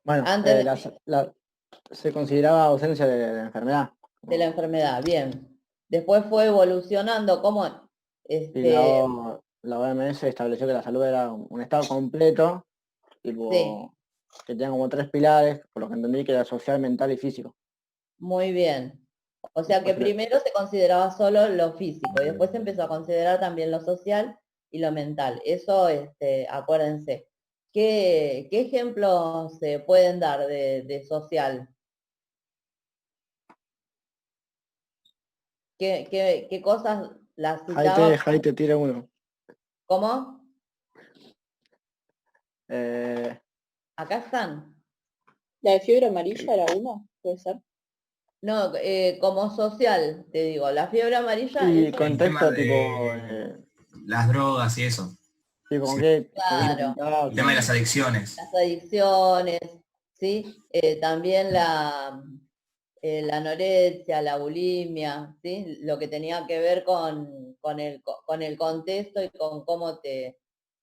Bueno, Antes se consideraba ausencia de la enfermedad. de la enfermedad, bien. Después fue evolucionando, ¿cómo? Y la, Este, la OMS estableció que la salud era un estado completo, sí, tipo, que tenía como tres pilares, por lo que entendí que era social, mental y físico. muy bien. O sea que Después, primero se consideraba solo lo físico y después se empezó a considerar también lo social y lo mental. Eso, acuérdense. ¿Qué ejemplos se pueden dar de social? ¿Qué cosas las citaban? Jaite tira uno. ¿Cómo? Eh, Acá están. ¿La de fiebre amarilla era uno? ¿Puede ser? No, como social, te digo, la fiebre amarilla y es El tema contexto tipo, de las drogas y eso. tipo Sí. con qué se claro, pintaba, El tema de con... las adicciones. las adicciones, ¿sí? También la anorexia, la bulimia, ¿sí? Lo que tenía que ver con el contexto y con cómo te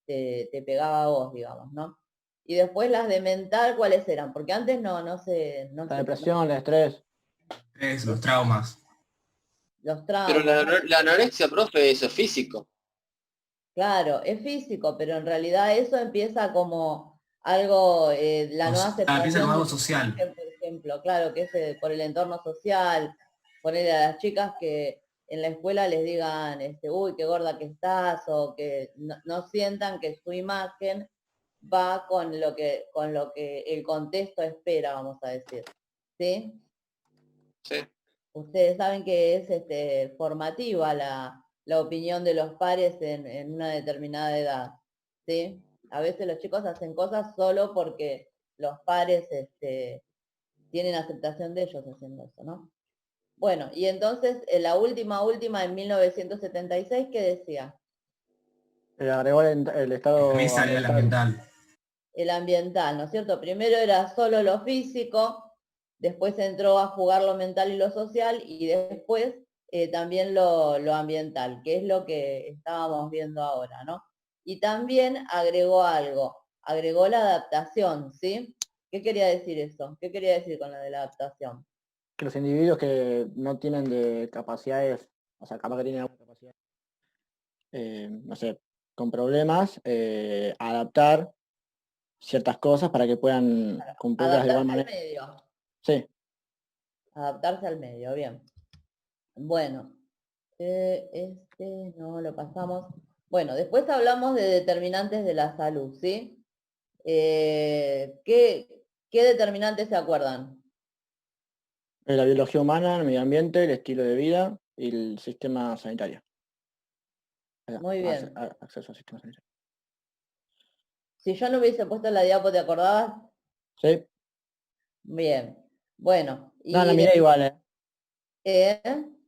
pegaba a vos, digamos, ¿no? Y después las de mental, ¿cuáles eran? Porque antes no La se depresión, el estrés. Es los traumas. los Pero traumas, ¿no? la anorexia, profe, eso es físico. Claro, es físico, pero en realidad eso empieza como algo, la no Empieza como aceptación de algo tu social. imagen, por ejemplo, claro, que es por el entorno social, poner a las chicas que en la escuela les digan, uy, qué gorda que estás, o que no sientan que su imagen va con lo que el contexto espera, vamos a decir. ¿Sí? Sí. Ustedes saben que es formativa la opinión de los pares en una determinada edad, ¿sí? A veces los chicos hacen cosas solo porque los pares tienen aceptación de ellos haciendo eso, ¿no? Bueno, y entonces la última en 1976, ¿qué decía? Agregó el También estado sale el ambiental. ambiental. El ambiental, ¿no es cierto? Primero era solo lo físico, después entró a jugar lo mental y lo social y después también lo ambiental, que es lo que estábamos viendo ahora, ¿no? Y también agregó algo, agregó la adaptación, ¿sí? ¿Qué quería decir eso? ¿Qué quería decir con la de la adaptación? Que los individuos que no tienen de capacidades, o sea, capaz que tienen alguna capacidad, no sé, con problemas, adaptar ciertas cosas para que puedan cumplirlas de igual Adaptarse al manera. medio, Sí, adaptarse al medio, bien. Bueno, no lo pasamos. Bueno, después hablamos de determinantes de la salud, ¿sí? ¿Qué determinantes se acuerdan? la biología humana, el medio ambiente, el estilo de vida y el sistema sanitario. Muy bien. Acceso al sistema sanitario. Si yo no hubiese puesto la diapo, ¿te acordabas? Sí, Bien. Bueno, no, la y miré igual, eh,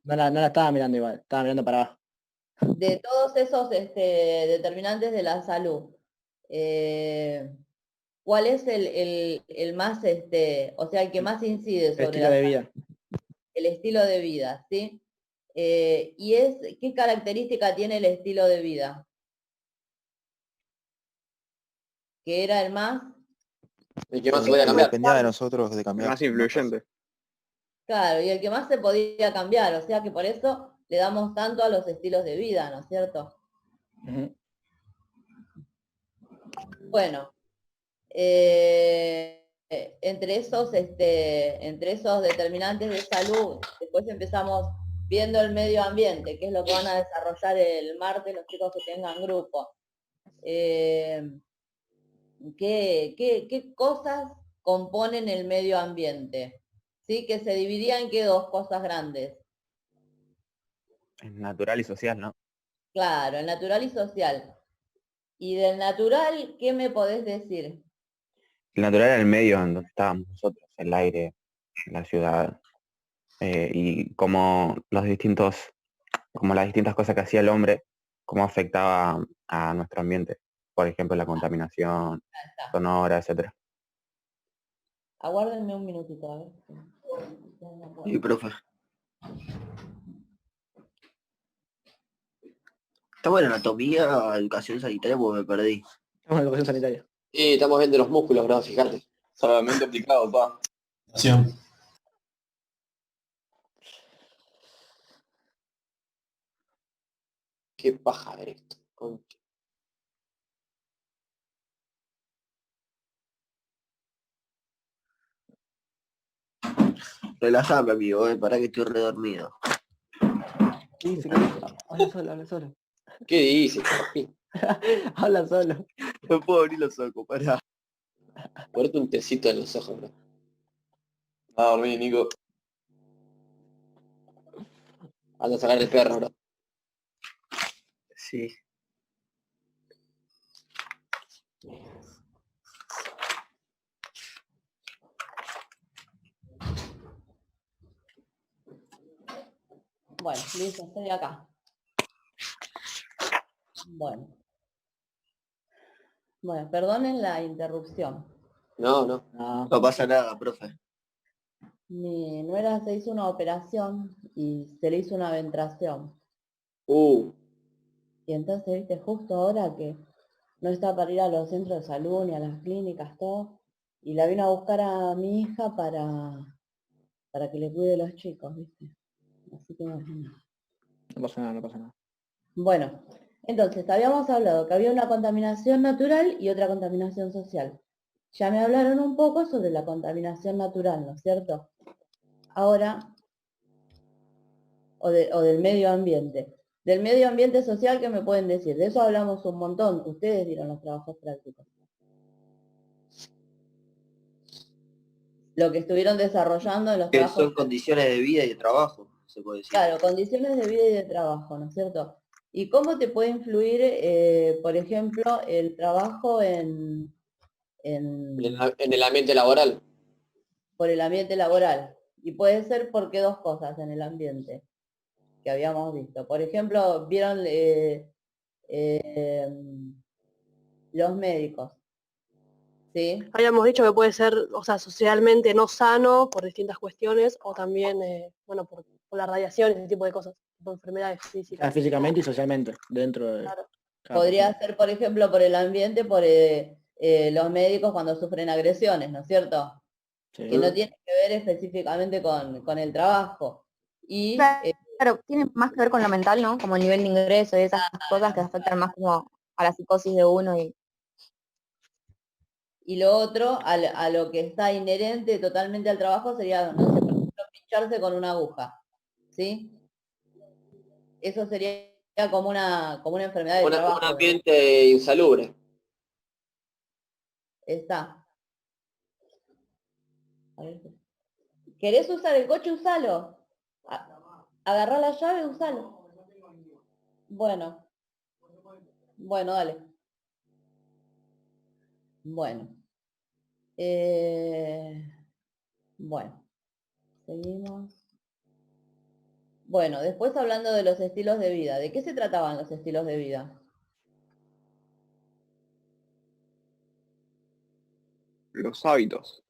no la estaba mirando igual, estaba mirando para abajo. de todos esos determinantes de la salud, eh, ¿cuál es el más, o sea, el que más incide El sobre estilo la de salud? vida. El estilo de vida, ¿sí? ¿Qué característica tiene el estilo de vida? Que era el más, El que más se podía Que cambiar. dependía de nosotros de cambiar. Más influyente. claro, y el que más se podía cambiar, o sea que por eso le damos tanto a los estilos de vida, ¿no es cierto? Ujú. Bueno, entre esos determinantes de salud, después empezamos viendo el medio ambiente, que es lo que van a desarrollar el martes los chicos que tengan grupo. Eh, ¿Qué cosas componen el medio ambiente? ¿Sí? Que se dividía en qué dos cosas grandes. Natural y social, ¿no? Claro, el natural y social. Y del natural, ¿qué me podés decir? El natural era el medio en donde estábamos nosotros, el aire, la ciudad, y como las distintas cosas que hacía el hombre, cómo afectaba a nuestro ambiente. Por ejemplo, la contaminación Ya está. sonora, etcétera. Aguárdenme un minutito, a ver. Sí, profe. Estamos en anatomía, educación sanitaria, porque me perdí. Estamos en educación sanitaria. Sí, estamos viendo los músculos, bro, fíjate. Solamente aplicado, pa. Acción. Qué paja ver esto, concha. Relajame, amigo, para que estoy redormido. ¿Qué dice? ¿Qué dice? Habla solo, habla solo. ¿Qué dices, papi? Habla solo. No puedo abrir los ojos, pará. Ponerte un tecito en los ojos, bro. No, dormí, Nico. Anda a sacar el perro, bro. Sí. Bueno, listo, estoy acá. Bueno. Bueno, perdonen la interrupción. No, no. No. No pasa nada, profe. Mi nuera se hizo una operación y se le hizo una ventración. Y entonces, viste, justo ahora que no está para ir a los centros de salud ni a las clínicas, todo, y la vino a buscar a mi hija para que le cuide los chicos, viste. Así que imagínate. No pasa nada, no pasa nada. Bueno, entonces habíamos hablado que había una contaminación natural y otra contaminación social. Ya me hablaron un poco sobre la contaminación natural, ¿no es cierto? Ahora, o del medio ambiente. Del medio ambiente social, ¿qué me pueden decir? De eso hablamos un montón. Ustedes dieron los trabajos prácticos. Lo que estuvieron desarrollando en los Que trabajos. son condiciones de vida y de trabajo, se puede decir. Claro, condiciones de vida y de trabajo, ¿no es cierto? ¿Y cómo te puede influir, por ejemplo, el trabajo en En el ambiente laboral. por el ambiente laboral? Y puede ser porque dos cosas en el ambiente que habíamos visto. Por ejemplo, vieron los médicos, ¿sí? Habíamos dicho que puede ser, o sea, socialmente no sano por distintas cuestiones, o también, bueno, por la radiación, ese tipo de cosas, por enfermedades físicas. Físicamente y socialmente, dentro de Claro. cada Podría persona. ser, por ejemplo, por el ambiente, por los médicos cuando sufren agresiones, ¿no es cierto? Sí. Que no tiene que ver específicamente con el trabajo. Y Claro, tiene más que ver con lo mental, ¿no? Como el nivel de ingreso y esas cosas que afectan más como a la psicosis de uno y lo otro, a lo que está inherente totalmente al trabajo, sería, no sé, por ejemplo, pincharse con una aguja, ¿sí? Eso sería como una enfermedad de Un trabajo. ambiente insalubre. Está. A ver. ¿Querés usar el coche? Usalo. Agarrá la llave, usalo. Bueno. Bueno, dale. Bueno. Bueno. Seguimos. Bueno, después hablando de los estilos de vida. ¿De qué se trataban los estilos de vida? Los hábitos.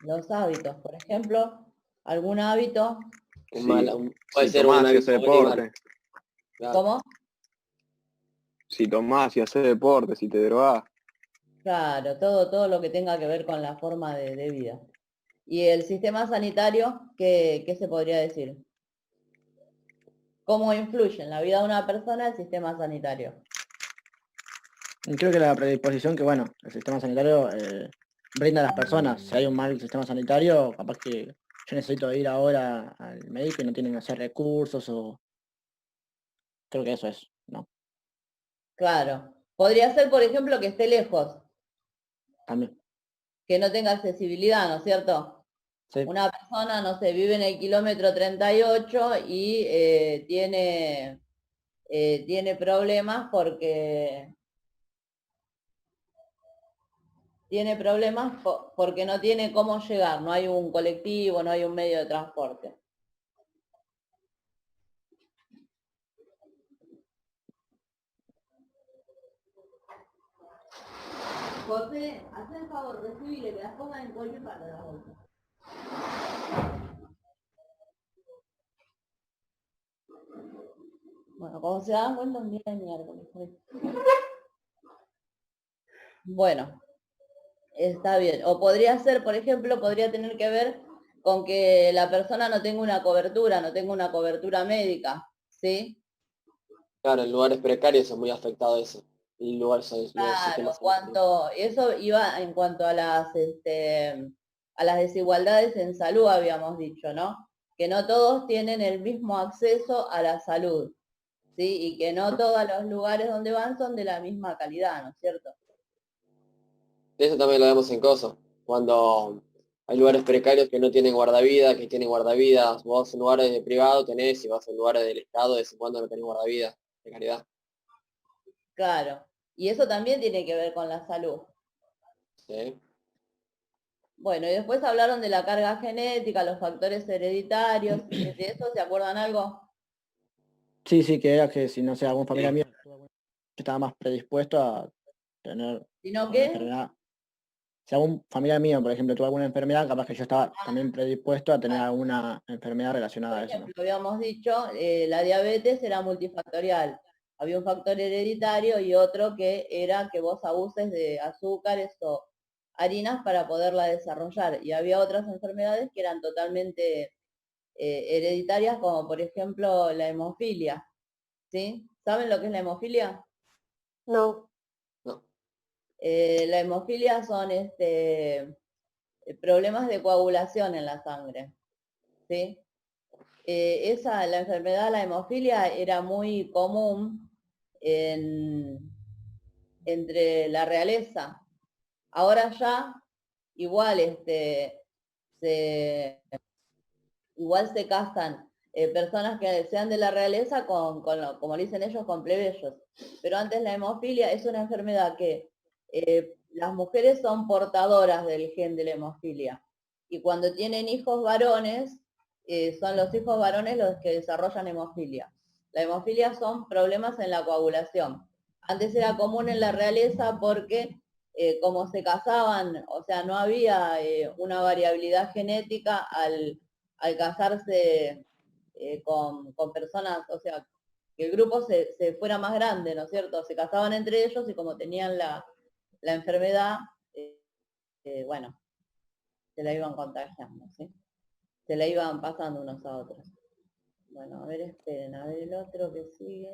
Los hábitos, por ejemplo, algún hábito. Un Sí, mal, puede si ser un tomás y hábito haces bueno y malo. deporte, Claro. ¿Cómo? si tomás y haces deporte, si te drogás. Claro, todo lo que tenga que ver con la forma de vida. ¿Y el sistema sanitario, qué se podría decir? ¿Cómo influye en la vida de una persona el sistema sanitario? Y creo que la predisposición que, bueno, el sistema sanitario brinda a las personas. Si hay un mal sistema sanitario, capaz que yo necesito ir ahora al médico y no tienen que hacer recursos o... Creo que eso es, ¿no? Claro. Podría ser, por ejemplo, que esté lejos, También. que no tenga accesibilidad, ¿no es cierto? Sí. Una persona, no sé, vive en el kilómetro 38 y tiene problemas porque no tiene cómo llegar, no hay un colectivo, no hay un medio de transporte. José, haz el favor, recibile, que las pongan en cualquier parte de la bolsa. Bueno, como se dan cuenta, un día de miércoles. Bueno, Está bien. O podría ser, por ejemplo, podría tener que ver con que la persona no tenga una cobertura médica, ¿sí? Claro, en lugares precarios es muy afectado eso. En lugares los Claro, sistemas sanitarios. eso iba en cuanto a a las desigualdades en salud, habíamos dicho, ¿no? Que no todos tienen el mismo acceso a la salud, ¿sí? Y que no todos los lugares donde van son de la misma calidad, ¿no es cierto? Eso también lo vemos en cosas. Cuando hay lugares precarios que no tienen guardavidas, que tienen guardavidas, vos en lugares de privado tenés, y vas en lugares del Estado, de vez en cuando no tenés guardavidas de calidad. Claro. Y eso también tiene que ver con la salud. ¿Sí? Bueno, y después hablaron de la carga genética, los factores hereditarios. ¿De eso se acuerdan algo? Sí, sí, que era que si no sé, algún familiar mío estaba más predispuesto a tener Si no, una ¿qué? enfermedad. Si algún familiar mío, por ejemplo, tuvo alguna enfermedad, capaz que yo estaba también predispuesto a tener alguna enfermedad relacionada Por a eso, ¿no? ejemplo, habíamos dicho, la diabetes era multifactorial. Había un factor hereditario y otro que era que vos abuses de azúcares o harinas para poderla desarrollar. Y había otras enfermedades que eran totalmente hereditarias, como por ejemplo la hemofilia. ¿Sí? ¿Saben lo que es la hemofilia? No. No. La hemofilia son problemas de coagulación en la sangre. ¿Sí? La enfermedad, la hemofilia, era muy común entre la realeza. Ahora ya, igual, igual se casan personas que sean de la realeza como le dicen ellos, con plebeyos. Pero antes la hemofilia es una enfermedad que las mujeres son portadoras del gen de la hemofilia. Y cuando tienen hijos varones, son los hijos varones los que desarrollan hemofilia. La hemofilia son problemas en la coagulación. Antes era común en la realeza porque como se casaban, o sea, no había una variabilidad genética al casarse con personas, o sea, que el grupo se fuera más grande, ¿no es cierto? Se casaban entre ellos y como tenían la enfermedad, bueno, se la iban contagiando, ¿sí? Se la iban pasando unos a otros. Bueno, a ver, esperen, a ver el otro que sigue.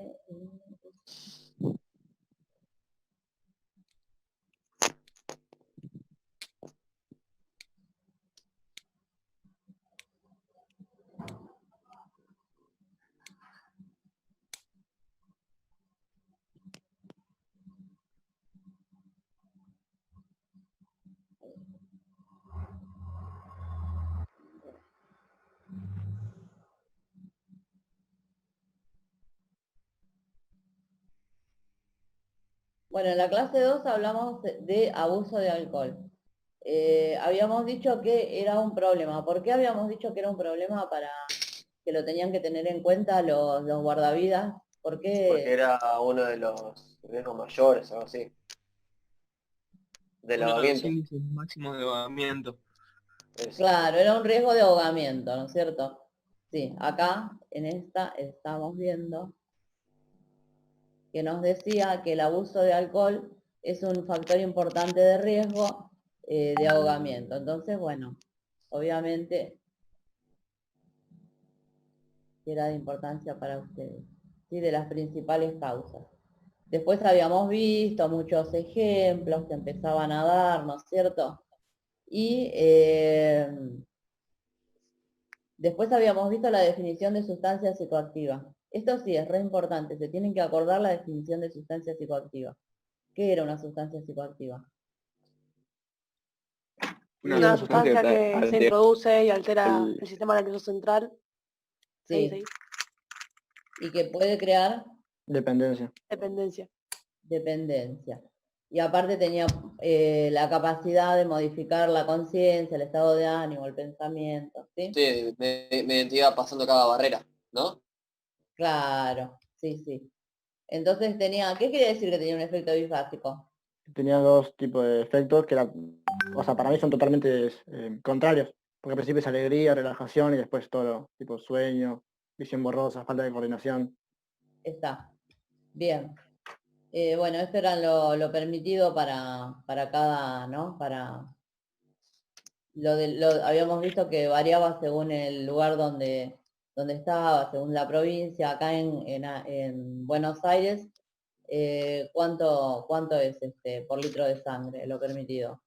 Bueno, en la clase 2 hablamos de abuso de alcohol. Habíamos dicho que era un problema. ¿Por qué habíamos dicho que era un problema para que lo tenían que tener en cuenta los guardavidas? ¿Por Porque qué? era uno de los riesgos mayores, algo así. Del Uno de los ahogamiento. índices máximos de ahogamiento. Eso. Claro, era un riesgo de ahogamiento, ¿no es cierto? Sí, acá en esta estamos viendo que nos decía que el abuso de alcohol es un factor importante de riesgo de ahogamiento. Entonces, bueno, obviamente era de importancia para ustedes, ¿sí? De las principales causas. Después habíamos visto muchos ejemplos que empezaban a dar, ¿no es cierto? Y después habíamos visto la definición de sustancia psicoactiva. Esto sí es re importante, se tienen que acordar la definición de sustancia psicoactiva. ¿Qué era una sustancia psicoactiva? Una sustancia que se altera introduce y altera el- el sistema nervioso central. Sí. Sí. Y que puede crear Dependencia. Dependencia. dependencia. Y aparte tenía la capacidad de modificar la conciencia, el estado de ánimo, el pensamiento, ¿sí? Sí, mediante iba pasando cada barrera, ¿no? Claro, sí, sí. Entonces tenía, ¿qué quiere decir que tenía un efecto bifásico? Tenía dos tipos de efectos que o sea, para mí son totalmente contrarios. Porque al principio es alegría, relajación y después todo, tipo sueño, visión borrosa, falta de coordinación. Está. Bien. Bueno, esto era lo permitido para cada, ¿no? Habíamos visto que variaba según el lugar donde estaba, según la provincia. Acá en Buenos Aires, ¿cuánto es por litro de sangre lo permitido?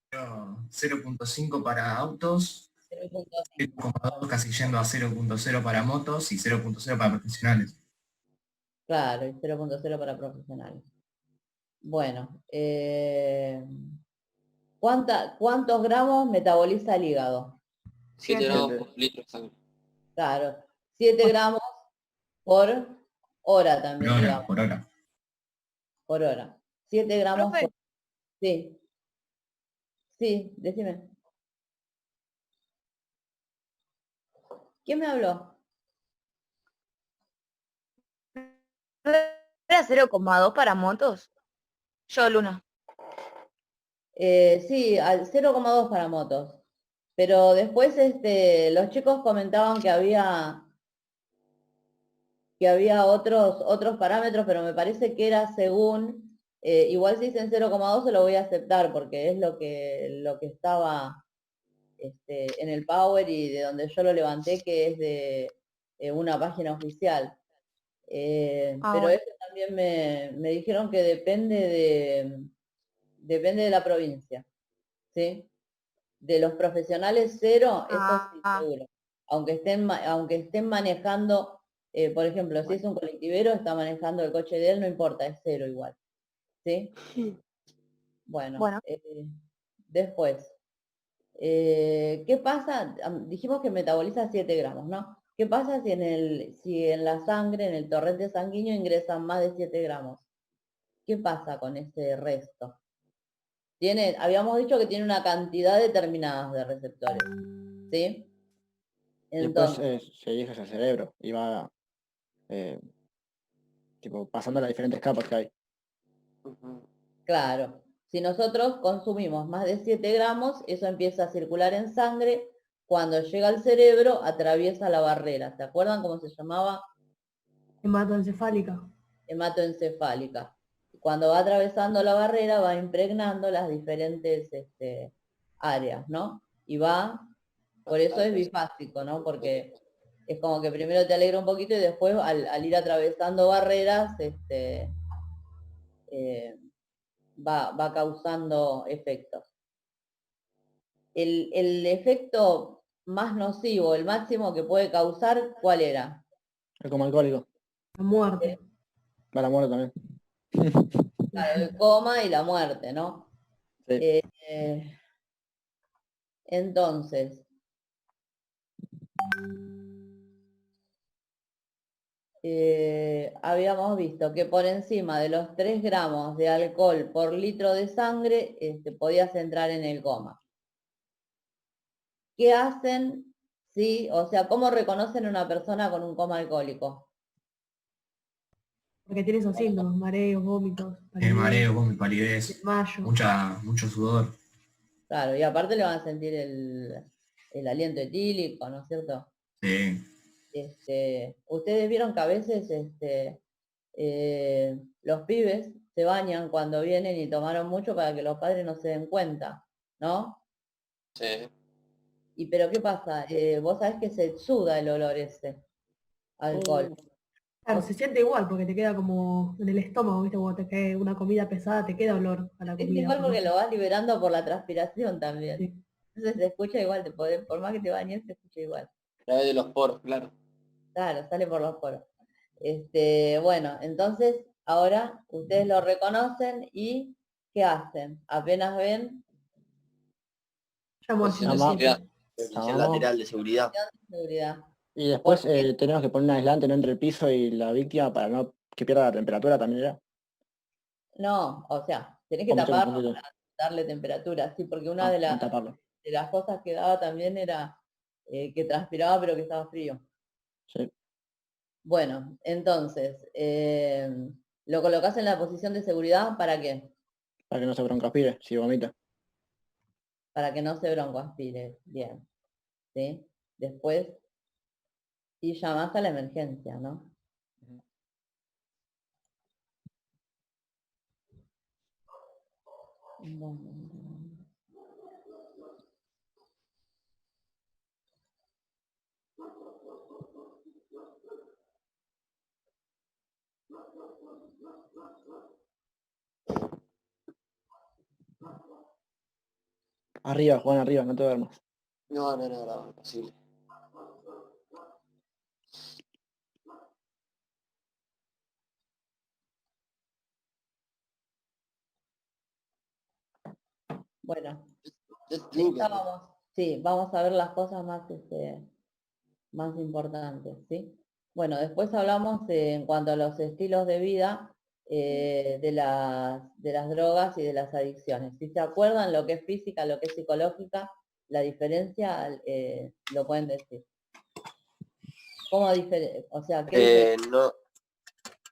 0.5 para autos, 0.5. 0.2 casi yendo a 0.0 para motos y 0.0 para profesionales. Claro, y 0.0 para profesionales. Bueno, ¿cuántos gramos metaboliza el hígado? 7 Siete. gramos por litro de sangre. Claro, 7 gramos por hora también, Por hora, digamos, por hora. por hora. 7 gramos Profe, por... Sí, sí, decime. ¿Quién me habló? ¿Era 0,2 para motos? Yo, Luna. Sí, al 0,2 para motos. Pero después los chicos comentaban que había otros parámetros, pero me parece que era según, igual si dicen 0,2 se lo voy a aceptar porque es lo que estaba en el Power y de donde yo lo levanté, que es de una página oficial. Pero Bueno. eso también me dijeron que depende de la provincia, ¿sí? De los profesionales cero, eso sí, seguro. Aunque estén manejando, por ejemplo, si es un colectivero, está manejando el coche de él, no importa, es cero igual. ¿Sí? Bueno, después. ¿Qué pasa? Dijimos que metaboliza 7 gramos, ¿no? ¿Qué pasa si en la sangre, en el torrente sanguíneo, ingresan más de 7 gramos? ¿Qué pasa con ese resto? Habíamos dicho que tiene una cantidad determinada de receptores, ¿sí? Y después Entonces, se dirige hacia el cerebro y va tipo pasando las diferentes capas que hay. claro, si nosotros consumimos más de 7 gramos, eso empieza a circular en sangre. Cuando llega al cerebro, atraviesa la barrera. ¿Se acuerdan cómo se llamaba? hematoencefálica. Hematoencefálica. Cuando va atravesando la barrera, va impregnando las diferentes áreas, ¿no? Y por eso es bifásico, ¿no? Porque es como que primero te alegra un poquito y después al ir atravesando barreras, va causando efectos. El efecto más nocivo, el máximo que puede causar, ¿cuál era? Es como alcohólico. La muerte. Va la muerte también. Claro, el coma y la muerte, ¿no? Sí. Entonces, habíamos visto que por encima de los 3 gramos de alcohol por litro de sangre, podías entrar en el coma. ¿Qué hacen? Sí, o sea, ¿cómo reconocen a una persona con un coma alcohólico? Porque tiene esos síntomas, mareos, vómitos, palidez, Mareo, vómito, palidez, desmayo. mucho sudor. Claro, y aparte le van a sentir el aliento etílico, ¿no es cierto? Sí. Ustedes vieron que a veces los pibes se bañan cuando vienen y tomaron mucho para que los padres no se den cuenta, ¿no? Sí. Pero ¿qué pasa? Vos sabés que se exuda el olor ese, alcohol. Claro, se siente igual porque te queda como en el estómago, ¿viste? Cuando te cae una comida pesada, te queda olor a la Es comida. igual porque lo vas liberando por la transpiración también. Sí. Entonces se escucha igual, por más que te bañes, se escucha igual. A través de los poros, claro. Claro, sale por los poros. Bueno, entonces ahora ustedes lo reconocen y ¿qué hacen? Apenas ven Llamo a Posición de 107. seguridad. Posición Llamamos. lateral de seguridad. seguridad. Y después Porque- tenemos que poner un aislante, ¿no?, entre el piso y la víctima para no que pierda la temperatura también era. No, o sea, tenés que O me estoy taparlo confundiendo. para darle temperatura, sí, porque una de Sin taparlo. las cosas que daba también era que transpiraba pero que estaba frío. Sí. Bueno, entonces, lo colocás en la posición de seguridad, ¿para qué? Para que no se broncoaspire si vomita. Para que no se broncoaspire, bien. ¿Sí? Después, y llamás a la emergencia, ¿no? Bueno. Arriba, Juan, arriba, no te duermas. No, imposible. Bueno, Yo tengo que- sí, vamos a ver las cosas más, más importantes, ¿sí? Bueno, después hablamos en cuanto a los estilos de vida de las drogas y de las adicciones. Si se acuerdan lo que es física, lo que es psicológica, la diferencia lo pueden decir. ¿Cómo o sea, qué No,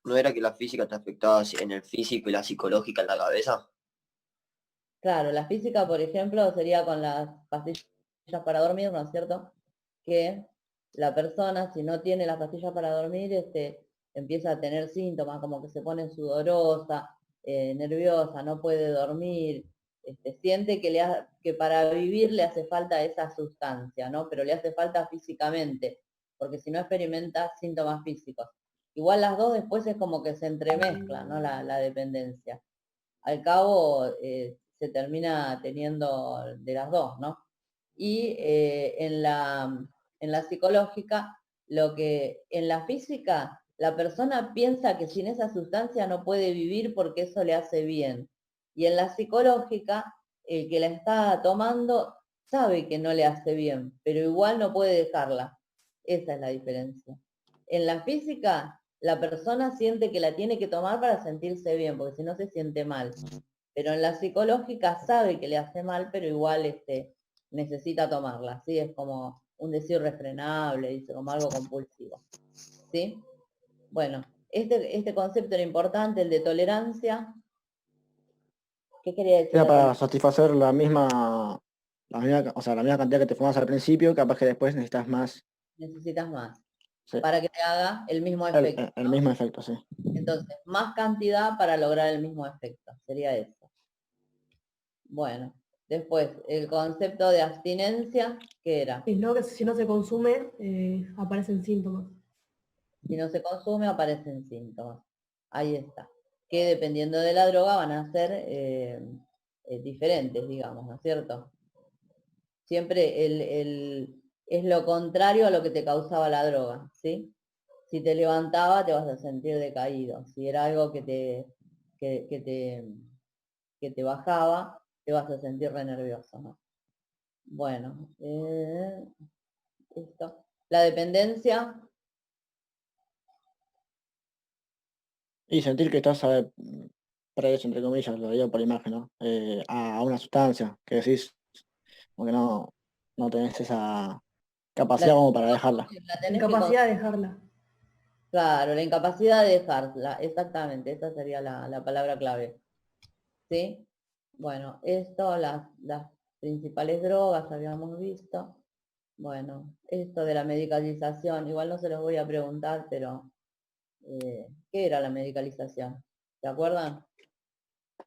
¿no era que la física te afectaba en el físico y la psicológica en la cabeza? Claro, la física, por ejemplo, sería con las pastillas para dormir, ¿no es cierto? Que la persona, si no tiene las pastillas para dormir, empieza a tener síntomas como que se pone sudorosa, nerviosa, no puede dormir, siente que para vivir le hace falta esa sustancia, ¿no? Pero le hace falta físicamente, porque si no experimenta síntomas físicos. Igual las dos después es como que se entremezclan, ¿no? La dependencia. Al cabo se termina teniendo de las dos, ¿no? Y en la psicológica, en la física, la persona piensa que sin esa sustancia no puede vivir porque eso le hace bien. Y en la psicológica, el que la está tomando sabe que no le hace bien, pero igual no puede dejarla. Esa es la diferencia. En la física, la persona siente que la tiene que tomar para sentirse bien, porque si no se siente mal. Pero en la psicológica sabe que le hace mal, pero igual necesita tomarla, ¿sí? Es como un deseo irrefrenable, dice, como algo compulsivo, ¿sí? Bueno, este concepto era importante, el de tolerancia. ¿Qué quería decir? Era para satisfacer o sea, la misma cantidad que te fumabas al principio, capaz que después necesitas más. Necesitas más, Sí. para que te haga el mismo efecto. El mismo efecto, sí. Entonces, más cantidad para lograr el mismo efecto, sería eso. Bueno, después, el concepto de abstinencia, ¿qué era? Y no, que si no se consume, aparecen síntomas. Si no se consume, aparecen síntomas. Ahí está. Que dependiendo de la droga van a ser diferentes, digamos, ¿no es cierto? Siempre es lo contrario a lo que te causaba la droga, ¿sí? Si te levantaba, te vas a sentir decaído. Si era algo que te bajaba, te vas a sentir re nervioso, ¿no? Bueno, esto. La dependencia. Y sentir que estás preso, entre comillas, lo digo por imagen, ¿no? A una sustancia, que decís, como que no tenés esa capacidad como para dejarla. La tenés Incapacidad de dejarla. Claro, la incapacidad de dejarla, exactamente, esa sería la palabra clave. ¿Sí? Bueno, esto, las principales drogas habíamos visto. Bueno, esto de la medicalización, igual no se los voy a preguntar, pero ¿qué era la medicalización? ¿Se acuerdan?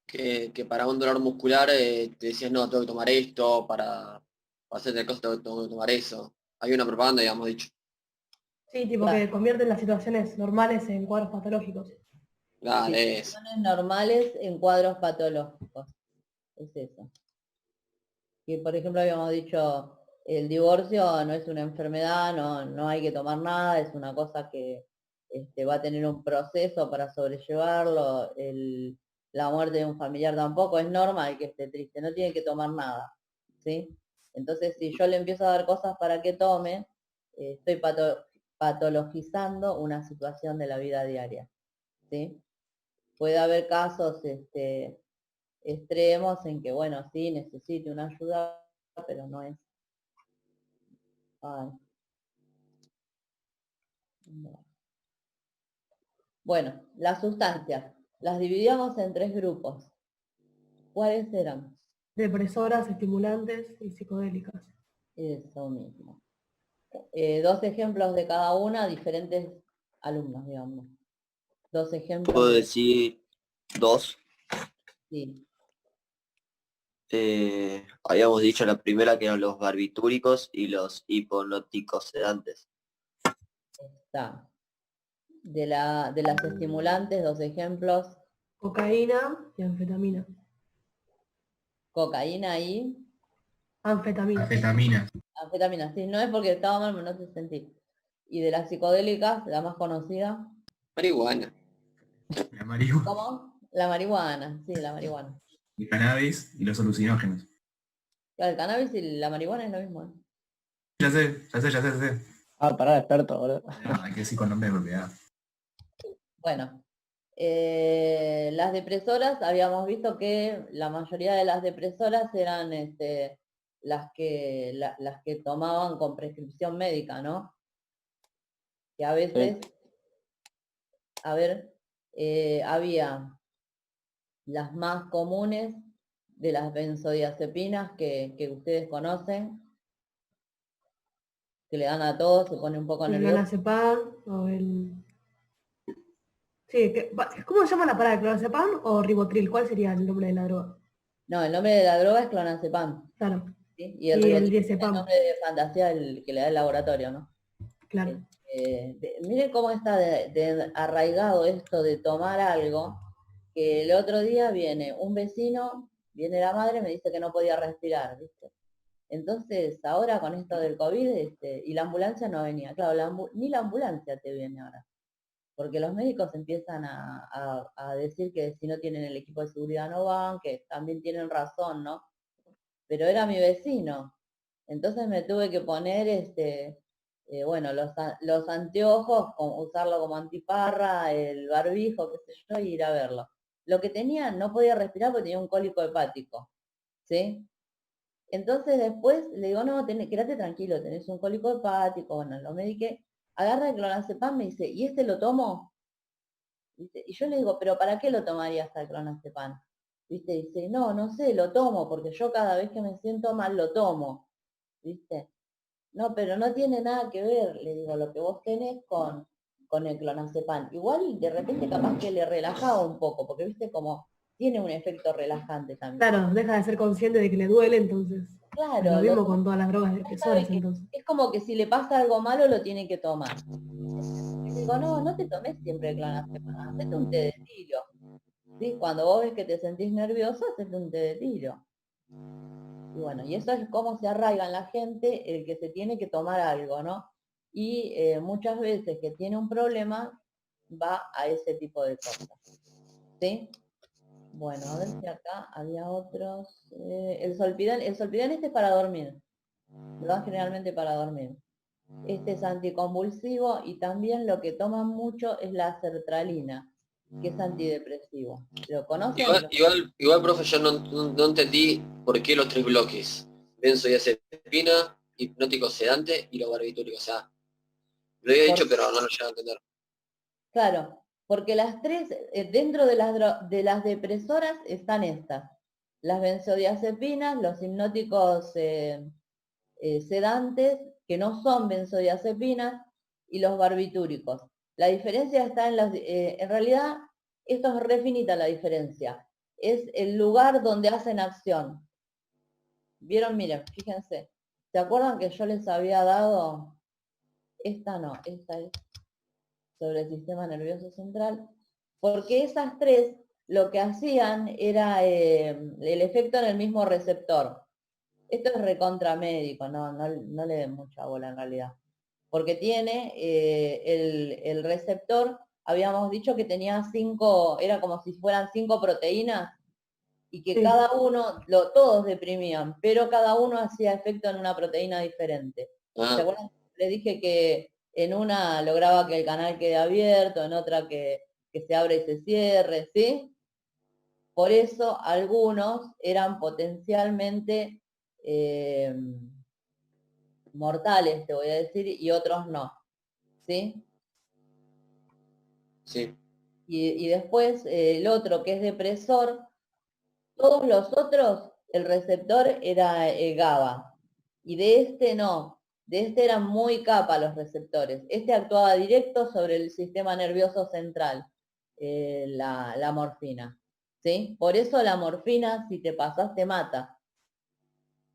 que para un dolor muscular te decías, no, tengo que tomar esto, para hacer tal cosa tengo que tomar eso. Hay una propaganda, habíamos dicho. Sí, tipo que convierten las situaciones normales en cuadros patológicos. Dale, eso. Situaciones normales en cuadros patológicos. Es eso. Que por ejemplo habíamos dicho, el divorcio no es una enfermedad, no hay que tomar nada, es una cosa que va a tener un proceso para sobrellevarlo, la muerte de un familiar tampoco, es normal que esté triste, no tiene que tomar nada, ¿sí? Entonces si yo le empiezo a dar cosas para que tome, estoy patologizando una situación de la vida diaria, ¿sí? Puede haber casos extremos en que, bueno, sí, necesite una ayuda, pero no es. Ay. No. Bueno, las sustancias, las dividíamos en 3 grupos. ¿Cuáles eran? Depresoras, estimulantes y psicodélicas. Eso mismo. 2 ejemplos de cada una, diferentes alumnos, digamos. 2 ejemplos. Puedo decir 2. Sí. Habíamos dicho la primera que eran los barbitúricos y los hipnóticos sedantes. Está. De las estimulantes, 2 ejemplos. Cocaína y anfetamina. Cocaína y Anfetamina. anfetamina. Sí, no es porque estaba mal, pero no te sentí. Y de las psicodélicas, la más conocida. Marihuana. La marihuana, ¿Cómo? La marihuana, sí, la marihuana. el cannabis y los alucinógenos. Claro, el cannabis y la marihuana es lo mismo, ¿no? Ya sé. Ah, pará, experto, boludo. No, hay que decir con nombre de propiedad. Bueno, las depresoras, habíamos visto que la mayoría de las depresoras eran las que tomaban con prescripción médica, ¿no? Que a veces, a ver, había las más comunes de las benzodiazepinas que ustedes conocen, que le dan a todos, se pone un poco El nervioso. clonazepam o el... Sí, ¿cómo se llama la parada? ¿Clonazepam o ribotril? ¿Cuál sería el nombre de la droga? No, el nombre de la droga es clonazepam. Claro. ¿Sí? Y el Y el ribotril es el diazepam. nombre de fantasía que le da el laboratorio, ¿no? Claro. Miren cómo está de arraigado esto de tomar algo, que el otro día viene un vecino, viene la madre, me dice que no podía respirar, ¿viste? Entonces, ahora con esto del COVID, y la ambulancia no venía, claro, ni la ambulancia te viene ahora, porque los médicos empiezan a decir que si no tienen el equipo de seguridad no van, que también tienen razón, ¿no? Pero era mi vecino, entonces me tuve que poner, bueno, los anteojos, usarlo como antiparra, el barbijo, qué sé yo, y ir a verlo. Lo que tenía, no podía respirar porque tenía un cólico hepático, ¿sí? Entonces después le digo, no, quédate tranquilo, tenés un cólico hepático, bueno, lo mediqué, agarra el clonazepam, me dice, ¿y este lo tomo? ¿Viste? Y yo le digo, ¿pero para qué lo tomarías el clonazepam? ¿Viste? Dice, no, no sé, lo tomo, porque yo cada vez que me siento mal lo tomo, ¿viste? No, pero no tiene nada que ver, le digo, lo que vos tenés con el clonazepam. Igual de repente capaz que le relajaba un poco, porque viste como tiene un efecto relajante también. Claro, deja de ser consciente de que le duele, entonces. Claro, Es lo mismo con todas las drogas depresoras, entonces. es como que si le pasa algo malo lo tiene que tomar. Y digo, no, no te tomes siempre el clonazepam, hacete un té de tiro. ¿Sí? Cuando vos ves que te sentís nervioso, hacete un té de tiro. Y bueno, y eso es cómo se arraiga en la gente el que se tiene que tomar algo, ¿no? Y muchas veces que tiene un problema, va a ese tipo de cosas. ¿Sí? Bueno, a ver si acá había otros. El solpidem este es para dormir. Lo dan generalmente para dormir. Este es anticonvulsivo y también lo que toman mucho es la sertralina, que es antidepresivo. ¿Lo conocen? Igual, profe, yo no entendí por qué los 3 bloques. Benzodiazepina, hipnótico sedante y los barbitúricos. O sea, lo había dicho, pero no lo llegué a entender. Claro, porque las 3, dentro de las depresoras están estas. Las benzodiazepinas, los hipnóticos sedantes, que no son benzodiazepinas, y los barbitúricos. La diferencia está en realidad, esto es re finita la diferencia. Es el lugar donde hacen acción. ¿Vieron? Miren, fíjense. ¿Se acuerdan que yo les había dado? Esta no, esta es sobre el sistema nervioso central. Porque esas 3 lo que hacían era el efecto en el mismo receptor. Esto es recontramédico, no le den mucha bola en realidad. Porque tiene el receptor, habíamos dicho que tenía 5, era como si fueran 5 proteínas, y que cada uno, todos deprimían, pero cada uno hacía efecto en una proteína diferente. ¿Se acuerdan? Les dije que en una lograba que el canal quede abierto, en otra que se abra y se cierre, ¿sí? Por eso algunos eran potencialmente mortales, te voy a decir, y otros no, ¿sí? Sí. Y después el otro que es depresor, todos los otros, el receptor era GABA, y de este no. De este eran muy capa los receptores. Este actuaba directo sobre el sistema nervioso central, la morfina. ¿Sí? Por eso la morfina, si te pasas, te mata.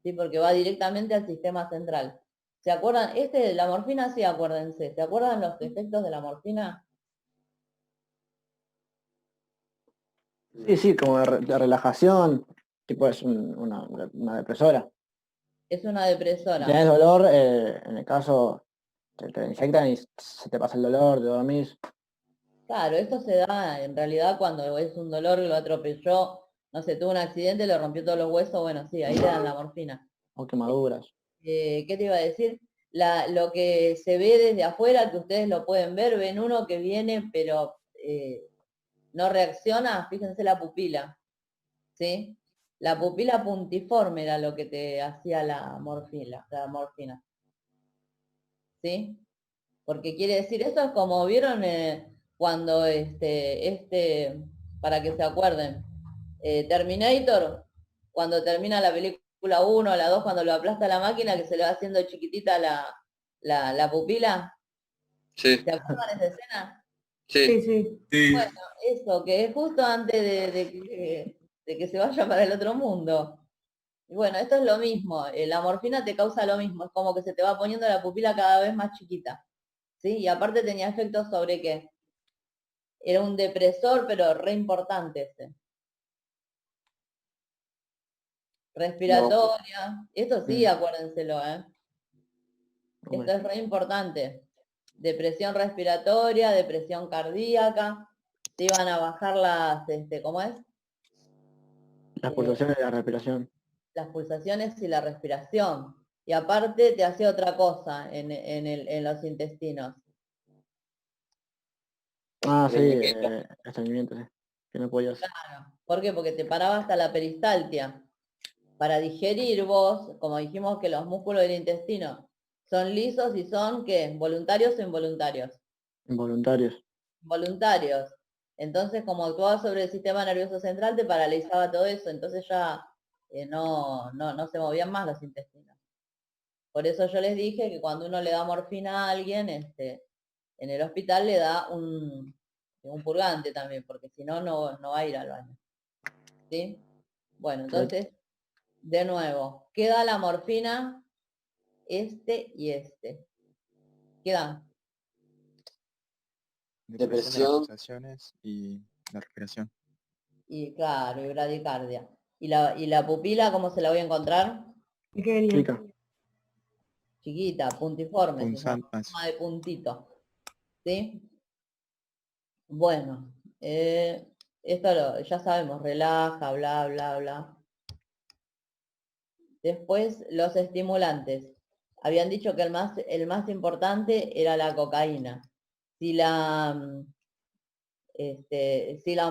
¿Sí? Porque va directamente al sistema central. ¿Se acuerdan? La morfina, sí, acuérdense. ¿Se acuerdan los efectos de la morfina? Sí, como de relajación, tipo es una depresora. Es una depresora. Si tenés dolor, en el caso, te inyectan y se te pasa el dolor, te dormís. Claro, esto se da en realidad cuando es un dolor que lo atropelló, no sé, tuvo un accidente, le rompió todos los huesos, bueno, sí, ahí le dan la morfina. O quemaduras. ¿Qué te iba a decir? Lo que se ve desde afuera, que ustedes lo pueden ver, ven uno que viene, pero no reacciona, fíjense la pupila, ¿sí? La pupila puntiforme era lo que te hacía la morfina, ¿sí? Porque quiere decir, esto es como vieron cuando para que se acuerden, Terminator, cuando termina la película 1, la 2, cuando lo aplasta la máquina, que se le va haciendo chiquitita la pupila. Sí, ¿Se acuerdan de esa escena? sí. Sí. Bueno, eso, que es justo antes de que se vaya para el otro mundo. Y bueno, esto es lo mismo, la morfina te causa lo mismo, es como que se te va poniendo la pupila cada vez más chiquita. ¿Sí? Y aparte tenía efectos sobre qué. Era un depresor, pero re importante ese. Respiratoria. Esto sí, acuérdenselo, ¿eh? Esto es re importante. Depresión respiratoria, depresión cardíaca. Te iban a bajar ¿cómo es? Las pulsaciones de la respiración. Las pulsaciones y la respiración. Y aparte te hacía otra cosa en los intestinos. Ah, sí, estreñimiento, sí. Que no podías. Claro. ¿Por qué? Porque te paraba hasta la peristaltia. Para digerir vos, como dijimos que los músculos del intestino son lisos y son, ¿qué? ¿Voluntarios o involuntarios? Involuntarios. Voluntarios. Entonces, como actuaba sobre el sistema nervioso central, te paralizaba todo eso. Entonces ya no se movían más los intestinos. Por eso yo les dije que cuando uno le da morfina a alguien, en el hospital le da un purgante también, porque si no, no va a ir al baño. ¿Sí? Bueno, entonces, de nuevo, queda la morfina, y este. Quedan. Depresión. De las pulsaciones y la respiración. Y claro, y bradicardia. ¿Y la pupila cómo se la voy a encontrar? Chica. Chiquita, puntiforme, se llama, Punzantes. forma de puntito. ¿Sí? Bueno, esto ya sabemos, relaja, bla, bla, bla. Después, los estimulantes. Habían dicho que el más importante era la cocaína. Si la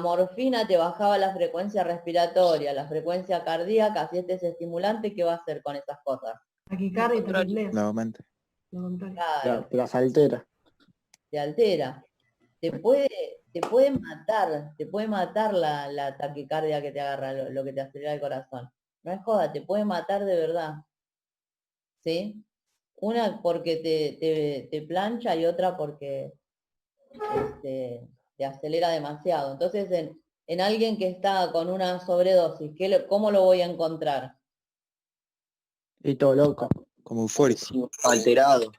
morfina te bajaba la frecuencia respiratoria, la frecuencia cardíaca, si este es estimulante, ¿qué va a hacer con esas cosas? Taquicardia y taquipnea. La aumenta. Claro, Las altera. te altera. Te puede matar la taquicardia que te agarra, lo que te acelera el corazón. No es joda, te puede matar de verdad. ¿Sí? Una porque te plancha y otra porque te acelera demasiado. Entonces, en alguien que está con una sobredosis, ¿cómo lo voy a encontrar? Y todo loco. Como eufórico. Alterado.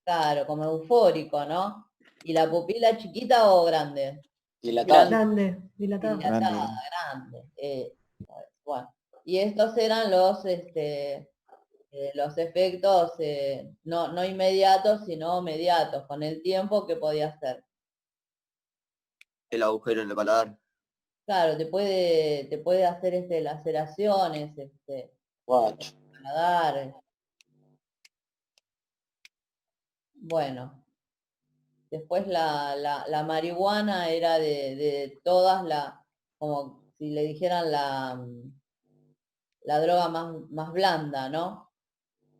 Claro, como eufórico, ¿no? ¿Y la pupila chiquita o grande? Dilatado. Grande, dilatada. Dilatada, grande. Bueno, y estos eran los efectos no inmediatos, sino mediatos, con el tiempo que podía hacer. El agujero en el paladar. Claro, te puede hacer laceraciones, Guacho. paladar. Bueno, después la marihuana era de todas como si le dijeran la droga más blanda, ¿no?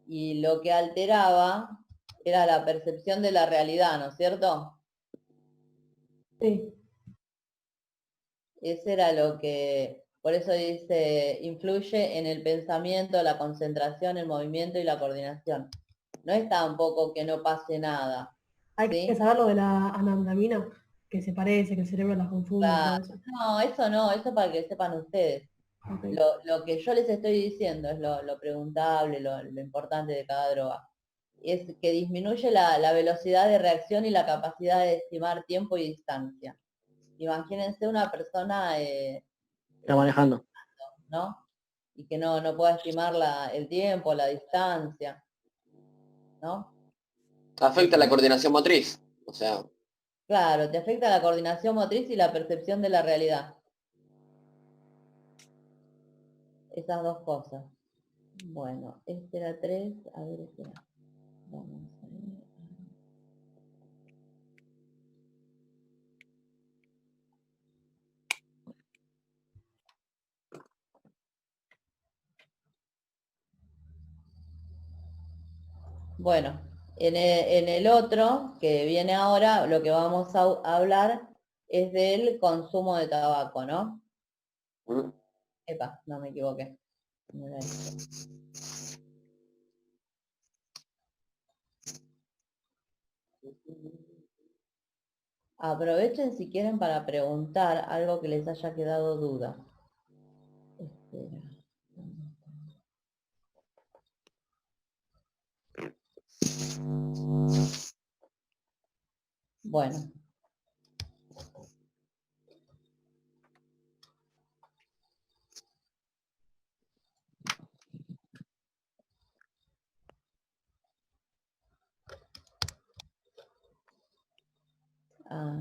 Y lo que alteraba era la percepción de la realidad, ¿no es cierto? Sí. Ese era lo que, por eso dice, influye en el pensamiento, la concentración, el movimiento y la coordinación. no es tampoco que no pase nada. Hay ¿sí? que saber lo de la anandamina, que se parece, que el cerebro la confunde y todo Claro. eso. No, eso para que sepan ustedes. Ok. Lo que yo les estoy diciendo es lo preguntable, lo importante de cada droga. Es que disminuye la velocidad de reacción y la capacidad de estimar tiempo y distancia. Imagínense una persona, Está manejando. ¿no? Y que no pueda estimar el tiempo, la distancia, ¿no? Afecta la coordinación motriz. O sea, Claro, te afecta la coordinación motriz y la percepción de la realidad. Esas dos cosas. Bueno, este era 3, a ver, espera. Vamos a ver. Bueno, en el otro, que viene ahora, lo que vamos a hablar es del consumo de tabaco, ¿no? ¿Mm? Epa, no me equivoqué. No era esto. Aprovechen si quieren para preguntar algo que les haya quedado duda. Espera. Bueno. Ah,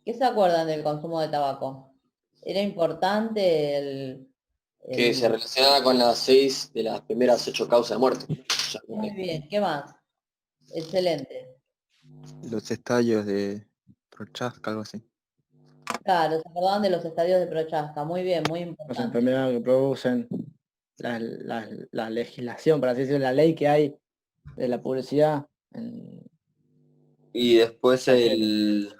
¿qué se acuerdan del consumo de tabaco? ¿Era importante que se relacionaba con las 6 de las primeras 8 causas de muerte. Ya, Muy bien, ¿qué más? Excelente. Los estallos de Prochaska, algo así. Claro, se acordaban de los estadios de Prochaska. Muy bien, muy Las importante. enfermedades que producen, la legislación, para así decirlo, la ley que hay de la publicidad. Y después La tele. el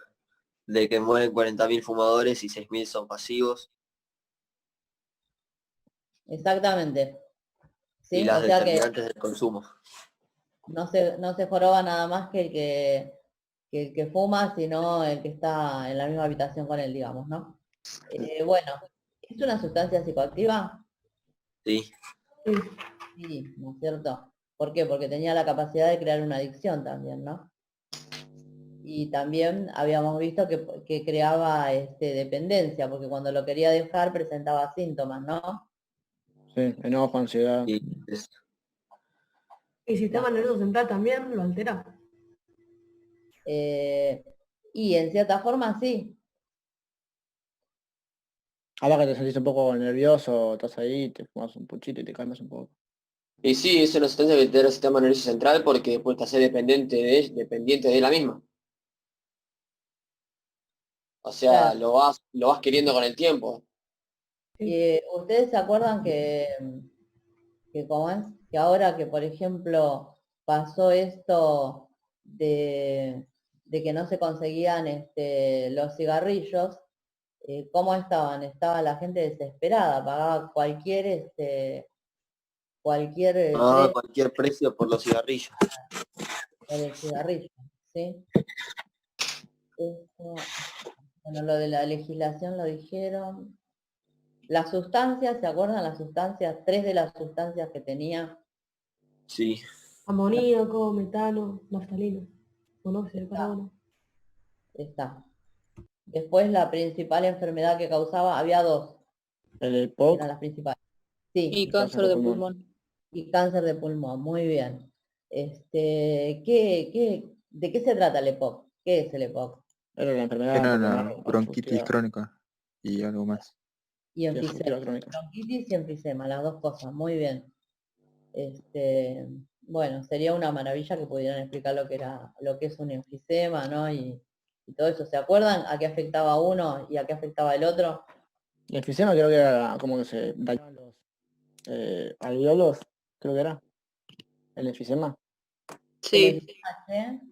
de que mueren 40.000 fumadores y 6.000 son pasivos. Exactamente. Y ¿Sí? las O sea que determinantes del consumo. no se joroba nada más que el que fuma, sino el que está en la misma habitación con él, digamos, ¿no? Bueno, ¿es una sustancia psicoactiva? Sí. Sí, ¿no es cierto? ¿Por qué? Porque tenía la capacidad de crear una adicción también, ¿no? Y también habíamos visto que creaba dependencia, porque cuando lo quería dejar presentaba síntomas, ¿no? Sí, enojo, ansiedad. Y es- ¿Y el sistema nervioso central también lo altera? Y en cierta forma sí. Ahora que te sentís un poco nervioso, estás ahí, te fumas un puchito y te calmas un poco. Y sí, es una sustancia que altera el sistema nervioso central porque después te hace dependiente de la misma. O sea, Claro. lo vas queriendo con el tiempo. ¿Ustedes se acuerdan que cómo es? Que ahora que, por ejemplo, pasó esto de que no se conseguían los cigarrillos, ¿cómo estaban? Estaba la gente desesperada, pagaba cualquier precio cualquier precio por los cigarrillos. por el cigarrillo, ¿sí? Eso, bueno, lo de la legislación lo dijeron. Las sustancias, ¿se acuerdan las sustancias? 3 de las sustancias que tenía. Sí. Amoníaco, metano, naftalina, monóxido de carbono. Está. Después la principal enfermedad que causaba, había 2, El EPOC eran las principales. Sí, Y cáncer de pulmón. y cáncer de pulmón, muy bien. ¿De qué se trata el EPOC? ¿Qué es el EPOC? era la enfermedad Era pulmonar la bronquitis obstructiva crónica y algo más. Y enfisema. obstructiva crónica. Bronquitis y enfisema, las dos cosas, muy bien. Bueno, sería una maravilla que pudieran explicar lo que es un enfisema, ¿no? Y todo eso. ¿Se acuerdan a qué afectaba uno y a qué afectaba el otro? El enfisema creo que era como que se dañaban los alveolos, creo que era. El enfisema. Sí, El enfisema, ¿sí?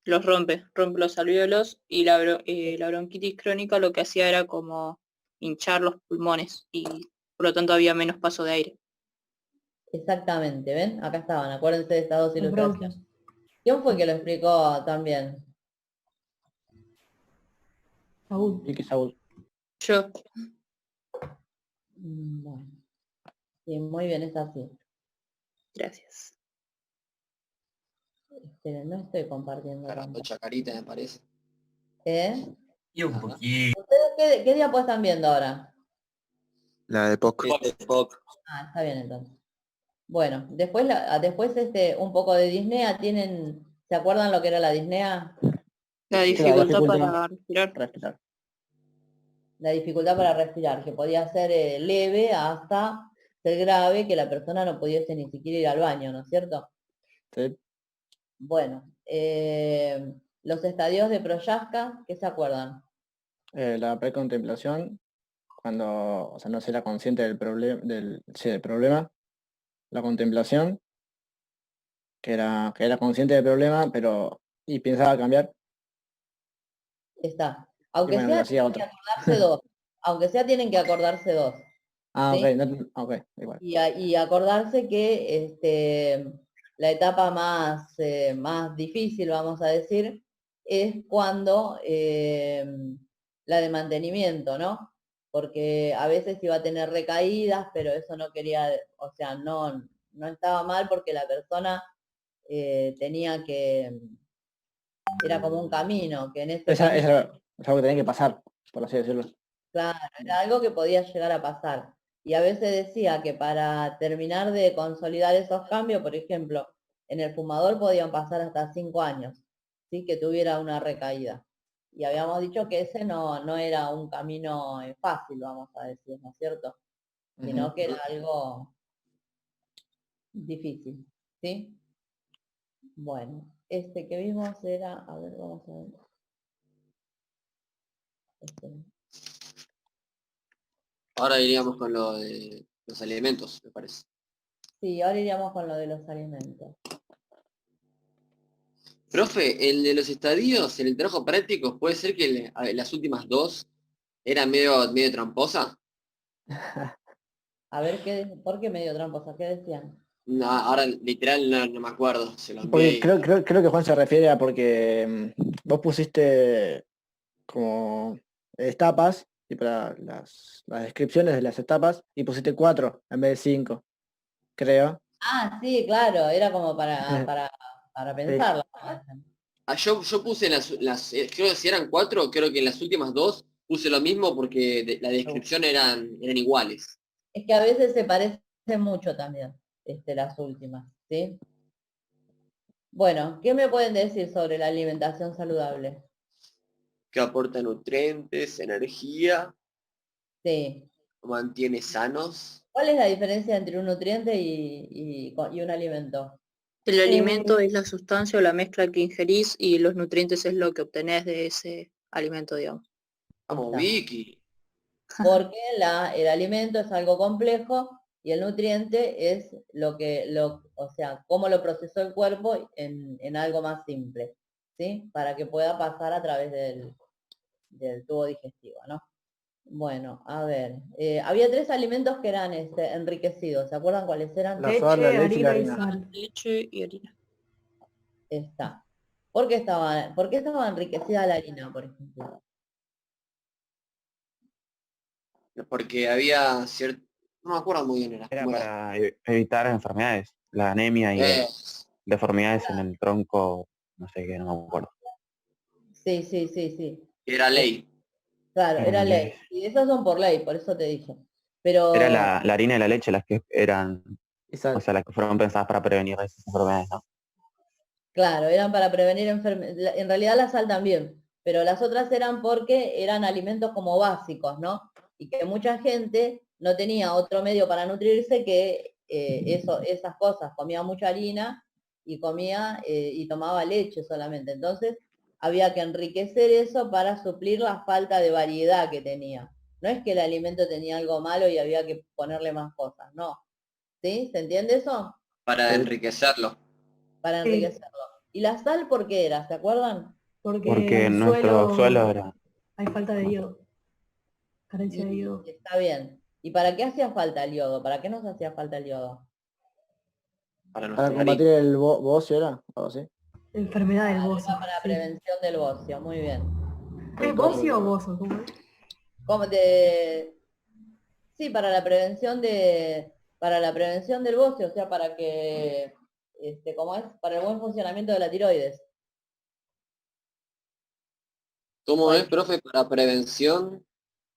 los rompe los alvéolos y la bronquitis crónica lo que hacía era como hinchar los pulmones y por lo tanto había menos paso de aire. Exactamente, ¿ven? Acá estaban, acuérdense de estas dos Los ilustraciones. bronquios. ¿Quién fue que lo explicó también? Saúl. Y que Saúl. Yo, Bueno, sí, muy bien, es así. gracias. Esperen, no estoy compartiendo Caramba, pantalla. chacarita me parece. ¿Eh? Y un poquito. ¿Ustedes qué diapo están viendo ahora? La de POC. Ah, está bien entonces. Bueno, después, después un poco de disnea, ¿se acuerdan lo que era la disnea? La Sí, dificultad dificultad. para respirar. Respirar. La dificultad para respirar, que podía ser leve hasta ser grave, que la persona no pudiese ni siquiera ir al baño, ¿no es cierto? Sí. Bueno, los estadios de Proyaska, ¿qué se acuerdan? La precontemplación, cuando, o sea, no se era consciente del problema, del problema. La contemplación, que era consciente del problema, pero y pensaba cambiar, Está. y Aunque bueno, sea, lo hacía tienen que otro. acordarse dos. Aunque sea, tienen que acordarse dos. Ah, ¿sí? ok, ok, igual. Y acordarse que la etapa más difícil, vamos a decir, es cuando la de mantenimiento, ¿no? Porque a veces iba a tener recaídas, pero eso no quería, o sea, no estaba mal porque la persona tenía era como un camino, que en ese camino, Es algo que tenía que pasar, por así decirlo. claro, era algo que podía llegar a pasar. Y a veces decía que para terminar de consolidar esos cambios, por ejemplo, en el fumador podían pasar hasta 5 años, ¿sí? Que tuviera una recaída. Y habíamos dicho que ese no era un camino fácil, vamos a decir, ¿no es cierto? Sino Ujú. que era algo difícil, ¿sí? Bueno, este que vimos era, a ver, vamos a ver. Ahora iríamos con lo de los alimentos, me parece. Sí, ahora iríamos con lo de los alimentos. Profe, el de los estadios, en el trabajo práctico, ¿puede ser que las últimas dos eran medio tramposa? A ver, ¿por qué medio tramposa? ¿Qué decían? No, ahora literal no me acuerdo, se lo envié. Porque creo que Juan se refiere a porque vos pusiste como etapas, y para las descripciones de las etapas, y pusiste 4 en vez de 5, creo. Ah, sí, claro, era como para Sí. pensarla. Yo puse creo que si eran 4, creo que en las últimas dos puse lo mismo porque la descripción eran iguales. Es que a veces se parecen mucho también, las últimas, ¿sí? Bueno, ¿qué me pueden decir sobre la alimentación saludable? Que aporta nutrientes, energía, Sí. mantiene sanos. ¿Cuál es la diferencia entre un nutriente y un alimento? El alimento es la sustancia o la mezcla que ingerís y los nutrientes es lo que obtenés de ese alimento, digamos. Vamos, Está. Vicky. Porque el alimento es algo complejo y el nutriente es o sea, cómo lo procesó el cuerpo en algo más simple, ¿sí? Para que pueda pasar a través del tubo digestivo, ¿no? Bueno, a ver, había 3 alimentos que eran enriquecidos, ¿se acuerdan cuáles eran? La sal, la leche y la harina y harina. sal. Leche y harina. Está. ¿Por qué estaba enriquecida la harina, por ejemplo? Porque había cierto... No me acuerdo muy bien, Era ¿cómo era? para evitar enfermedades, la anemia y Eh, deformidades en el tronco, no sé qué, no me acuerdo. Sí, sí, sí, sí. Era ley. Claro, era ley. Y esas son por ley, por eso te dije. Pero Era la harina y la leche las que eran, Y sal. o sea, las que fueron pensadas para prevenir esas enfermedades, ¿no? claro, eran para prevenir enfermedades. En realidad la sal también, pero las otras eran porque eran alimentos como básicos, ¿no? Y que mucha gente no tenía otro medio para nutrirse que esas cosas. Comía mucha harina y y tomaba leche solamente. Entonces había que enriquecer eso para suplir la falta de variedad que tenía. No es que el alimento tenía algo malo y había que ponerle más cosas, no. ¿Sí? ¿Se entiende eso? Para Sí. enriquecerlo. Para Sí. enriquecerlo. ¿Y la sal por qué era? ¿Se acuerdan? Porque Porque en el nuestro suelo era... hay falta de yodo. Carencia de yodo. Está bien. ¿Y para qué hacía falta el yodo? ¿Para qué nos hacía falta el yodo? Para Para nuestra combatir nariz. el bocio, ¿era? Algo así. Enfermedad del bozo. Para Sí. prevención del bocio, muy bien. ¿Es bocio o bozo? ¿Cómo es? ¿Cómo te...? Sí, para la prevención del bocio, o sea, para que, ¿cómo es? Para el buen funcionamiento de la tiroides. ¿Cómo es, profe, para prevención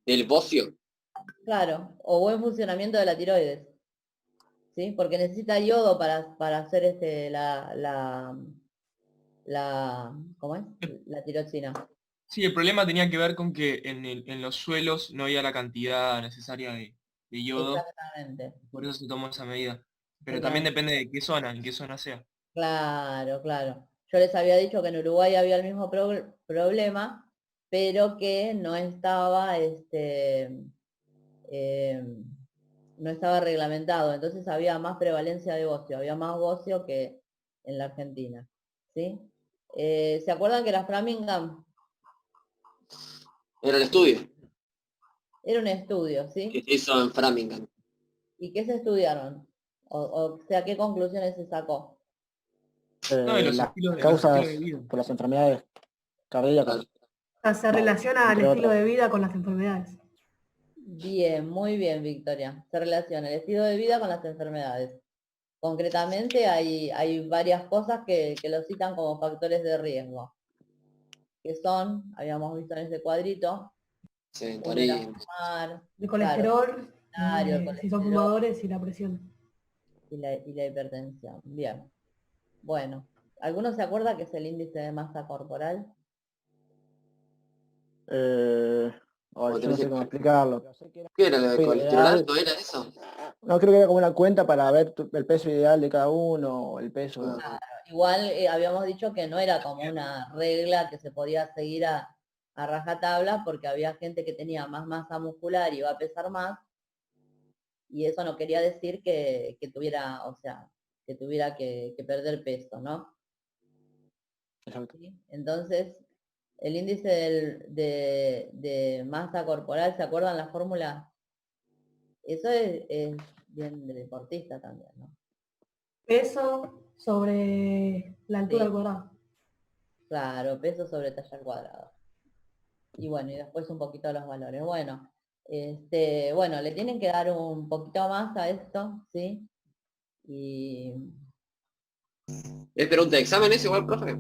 del bocio? Claro, o buen funcionamiento de la tiroides. ¿Sí? Porque necesita yodo para hacer ¿cómo es? La tiroxina. Sí, el problema tenía que ver con que en los suelos no había la cantidad necesaria de yodo, Exactamente. por eso se tomó esa medida. Pero también Exactamente. depende de qué zona, en qué zona sea. Claro, claro. Yo les había dicho que en Uruguay había el mismo problema, pero que no estaba, no estaba reglamentado. Entonces había más prevalencia de bocio, había más bocio que en la Argentina. ¿Sí? ¿Se acuerdan que la Framingham Era el estudio era un estudio, que ¿sí? se hizo en Framingham. ¿Y qué se estudiaron? O sea, ¿qué conclusiones se sacó? No, y Las los estilos causas de vida. por las enfermedades cardíacas. O sea, se relaciona el Entre estilo otras. de vida con las enfermedades. Bien, muy bien, Victoria. Se relaciona el estilo de vida con las enfermedades. Concretamente hay varias cosas que lo citan como factores de riesgo, que son, habíamos visto en ese cuadrito, uno era Sedentarismo. fumar, El claro, colesterol, el si son colesterol fumadores y la presión. y la hipertensión. Bien. Bueno, ¿alguno se acuerda qué es el índice de masa corporal? Ay, Como yo no tenés sé que- cómo explicarlo. ¿Qué era lo de Peso colesterol ideal. alto? ¿Era eso? No, creo que era como una cuenta para ver el peso ideal de cada uno, el peso. Ah, Igual habíamos dicho que no era como una regla que se podía seguir a rajatabla porque había gente que tenía más masa muscular y iba a pesar más, y eso no quería decir que tuviera, o sea, que tuviera que perder peso, ¿no? Exacto. ¿Sí? Entonces, el índice de masa corporal, ¿se acuerdan la fórmula? Eso es bien de deportista también, ¿no? Peso sobre la altura Sí. al cuadrado. Claro, peso sobre talla al cuadrado. Y bueno, y después un poquito los valores. Bueno, bueno, le tienen que dar un poquito más a esto, ¿sí? Y ¿Es pregunta de examen ese igual, profe?